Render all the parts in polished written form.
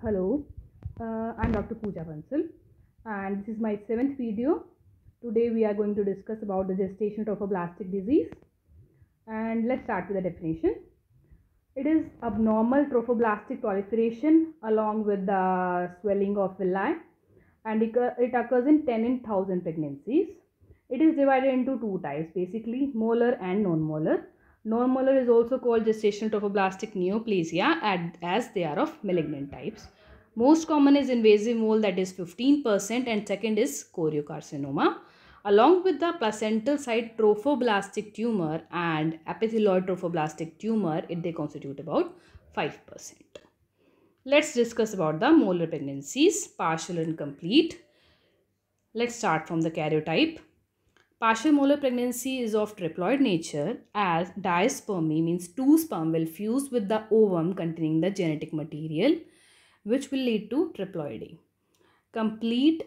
Hello, I'm Dr. Pooja Bansal and this is my 7th video. Today we are going to discuss about the gestational trophoblastic disease, and let's start with the definition. It is abnormal trophoblastic proliferation along with the swelling of villi, and it occurs in 10 in 1000 pregnancies. It is divided into two types, basically molar and non-molar. Non-molar is also called gestational trophoblastic neoplasia as they are of malignant types. Most common is invasive mole, that is 15%, and second is choriocarcinoma. Along with the placental side trophoblastic tumor and epithelioid trophoblastic tumor, they constitute about 5%. Let's discuss about the molar pregnancies, partial and complete. Let's start from the karyotype. Partial molar pregnancy is of triploid nature, as dispermy means two sperm will fuse with the ovum containing the genetic material, which will lead to triploidy. Complete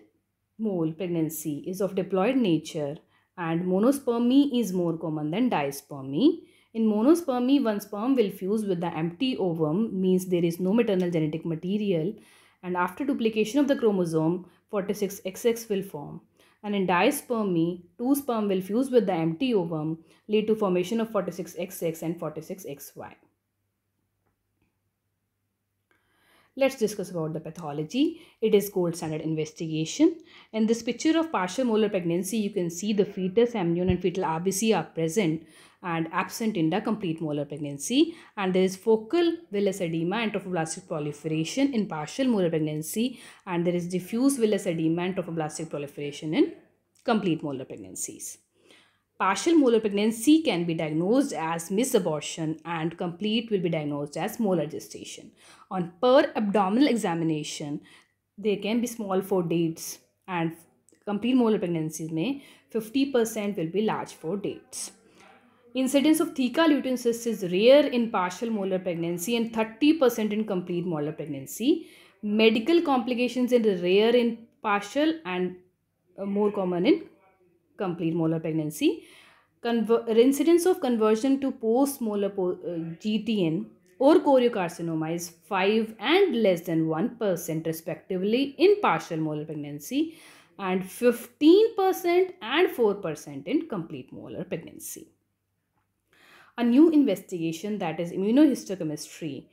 mole pregnancy is of diploid nature, and monospermy is more common than dispermy. In monospermy, one sperm will fuse with the empty ovum, means there is no maternal genetic material, and after duplication of the chromosome, 46XX will form. And in dispermy, two sperm will fuse with the empty ovum, lead to formation of 46XX and 46XY. Let's discuss about the pathology. It is gold standard investigation. In this picture of partial molar pregnancy, you can see the fetus, amnion and fetal RBC are present and absent in the complete molar pregnancy. And there is focal villus edema and trophoblastic proliferation in partial molar pregnancy. And there is diffuse villus edema and trophoblastic proliferation in complete molar pregnancies. Partial molar pregnancy can be diagnosed as misabortion and complete will be diagnosed as molar gestation. On per abdominal examination, there can be small for dates, and complete molar pregnancies may 50% will be large for dates. Incidence of theca lutein cyst is rare in partial molar pregnancy and 30% in complete molar pregnancy. Medical complications are rare in partial and more common in complete molar pregnancy. Incidence of conversion to post-molar GTN or choriocarcinoma is 5 and less than 1% respectively in partial molar pregnancy, and 15% and 4% in complete molar pregnancy. A new investigation, that is immunohistochemistry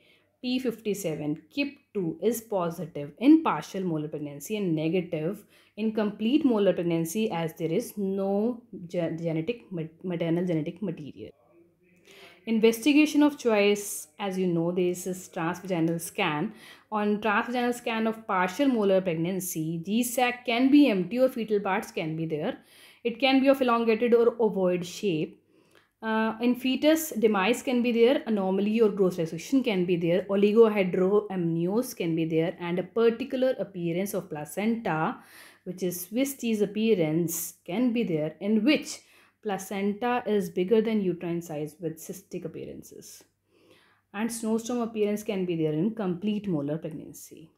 P57 KIP2, is positive in partial molar pregnancy and negative in complete molar pregnancy, as there is no maternal genetic material. Investigation of choice, as you know, this is transvaginal scan. On transvaginal scan of partial molar pregnancy, G-sac can be empty or fetal parts can be there. It can be of elongated or ovoid shape. In fetus, demise can be there, anomaly or growth restriction can be there, oligohydroamnios can be there, and a particular appearance of placenta, which is Swiss cheese appearance, can be there, in which placenta is bigger than uterine size with cystic appearances. And snowstorm appearance can be there in complete molar pregnancy.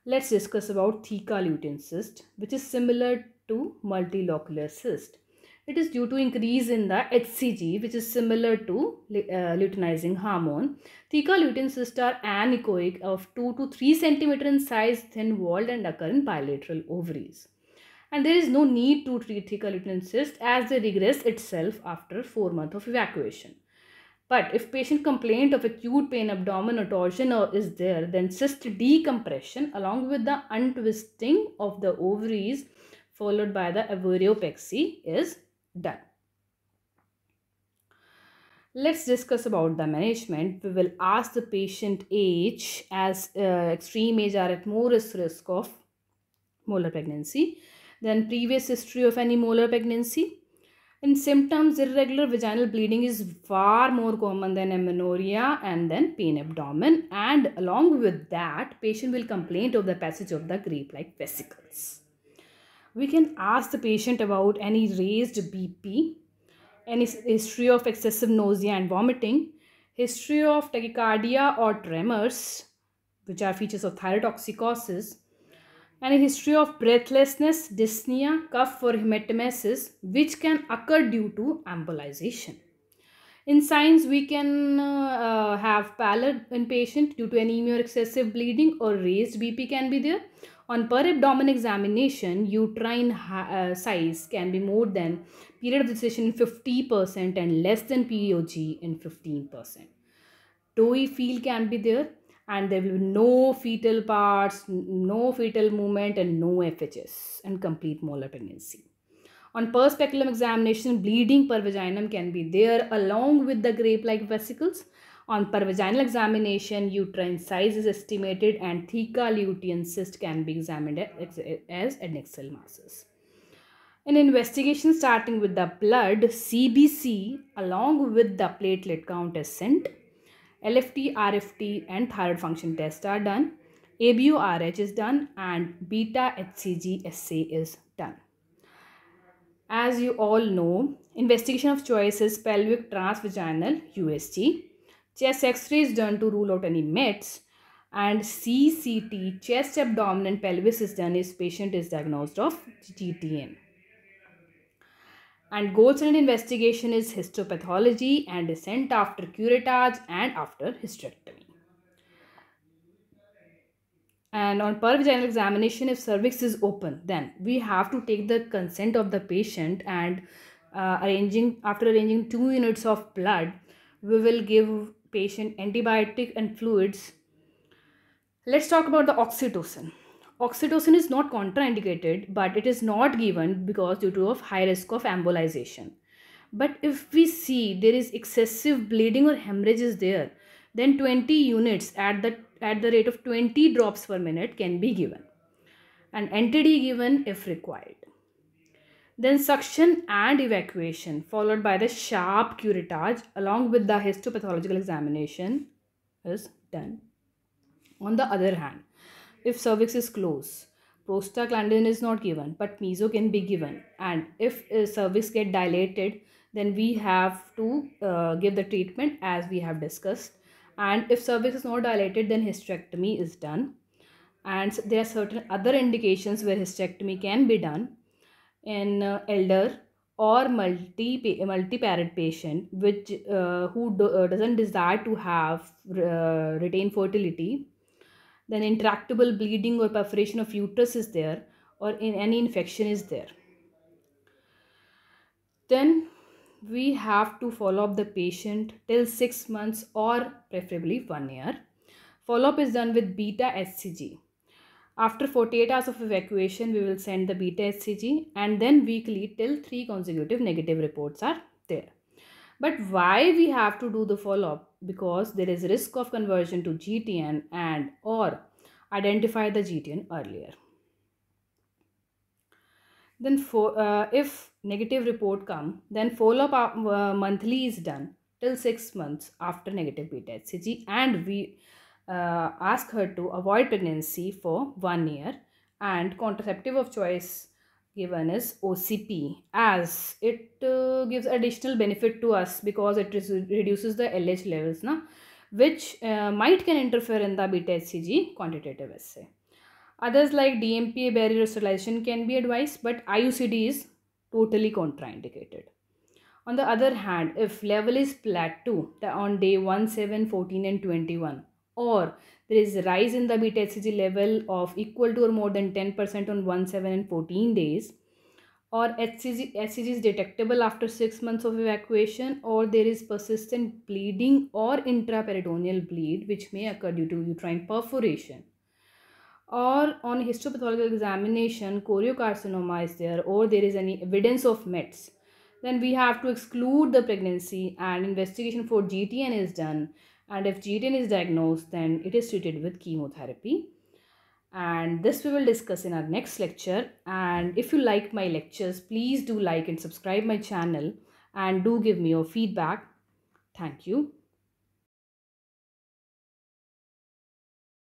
Let's discuss about theca lutein cyst, which is similar to multilocular cyst. It is due to increase in the HCG, which is similar to luteinizing hormone. Theca lutein cysts are anechoic of 2 to 3 cm in size, thin-walled, and occur in bilateral ovaries. And there is no need to treat theca lutein cyst, as they regress itself after 4 months of evacuation. But if patient complaint of acute pain, abdomen or torsion is there, then cyst decompression along with the untwisting of the ovaries followed by the avariopexy is done. Let's discuss about the management. We will ask the patient age, as extreme age are at more risk of molar pregnancy. Then previous history of any molar pregnancy. In symptoms, irregular vaginal bleeding is far more common than amenorrhea and then pain abdomen, and along with that, patient will complain of the passage of the grape-like vesicles. We can ask the patient about any raised BP, any history of excessive nausea and vomiting, history of tachycardia or tremors, which are features of thyrotoxicosis, and a history of breathlessness, dyspnea, cough or hematemesis, which can occur due to embolization. In signs, we can have pallor in patient due to anemia or excessive bleeding, or raised BP can be there. On per abdomen examination, uterine size can be more than period of gestation in 50% and less than POG in 15%. Doughy feel can be there, and there will be no fetal parts, no fetal movement, and no FHS, and complete molar pregnancy. On per speculum examination, bleeding per vaginum can be there along with the grape-like vesicles. On per vaginal examination, uterine size is estimated and theca lutein cyst can be examined as adnexal masses. An investigation starting with the blood, CBC along with the platelet count is sent. LFT, RFT and thyroid function tests are done. ABO-RH is done and beta HCG assay is done. As you all know, investigation of choice is pelvic transvaginal USG. Chest X-ray is done to rule out any METs, and CCT, chest, abdomen and pelvis is done if patient is diagnosed of GTN. And gold standard investigation is histopathology and is sent after curettage and after hysterectomy. And on per vaginal examination, if cervix is open, then we have to take the consent of the patient and after arranging 2 units of blood, we will give patient antibiotic and fluids. Let's talk about the oxytocin. Oxytocin is not contraindicated, but it is not given because due to of high risk of embolization. But if we see there is excessive bleeding or hemorrhage is there, then 20 units at the rate of 20 drops per minute can be given, and NTD given if required. Then suction and evacuation followed by the sharp curettage along with the histopathological examination is done. On the other hand, if cervix is closed, prostaglandin is not given, but meso can be given, and if cervix get dilated, then we have to give the treatment as we have discussed. And if cervix is not dilated, then hysterectomy is done. And there are certain other indications where hysterectomy can be done in elder or multi-parent patient who doesn't desire to have retain fertility. Then intractable bleeding or perforation of uterus is there, or in any infection is there. Then we have to follow up the patient till 6 months or preferably 1 year. Follow-up is done with beta HCG. After 48 hours of evacuation, we will send the beta HCG, and then weekly till 3 consecutive negative reports are there. But why we have to do the follow-up? Because there is risk of conversion to GTN and or identify the GTN earlier. Then if negative report come, then follow-up monthly is done till 6 months after negative beta HCG, and we ask her to avoid pregnancy for 1 year, and contraceptive of choice given is OCP, as it gives additional benefit to us because it reduces the LH levels, which might can interfere in the beta HCG quantitative assay. Others like DMPA barrier sterilization can be advised, but IUCD is totally contraindicated. On the other hand, if level is plateau on day 1, 7, 14 and 21, or there is a rise in the beta HCG level of equal to or more than 10% on 1, 7 and 14 days, or HCG is detectable after 6 months of evacuation, or there is persistent bleeding or intraperitoneal bleed which may occur due to uterine perforation, or on histopathological examination choriocarcinoma is there, or there is any evidence of METs, then we have to exclude the pregnancy and investigation for GTN is done. And if GTN is diagnosed, then it is treated with chemotherapy. And this we will discuss in our next lecture. And if you like my lectures, please do like and subscribe my channel and do give me your feedback. Thank you.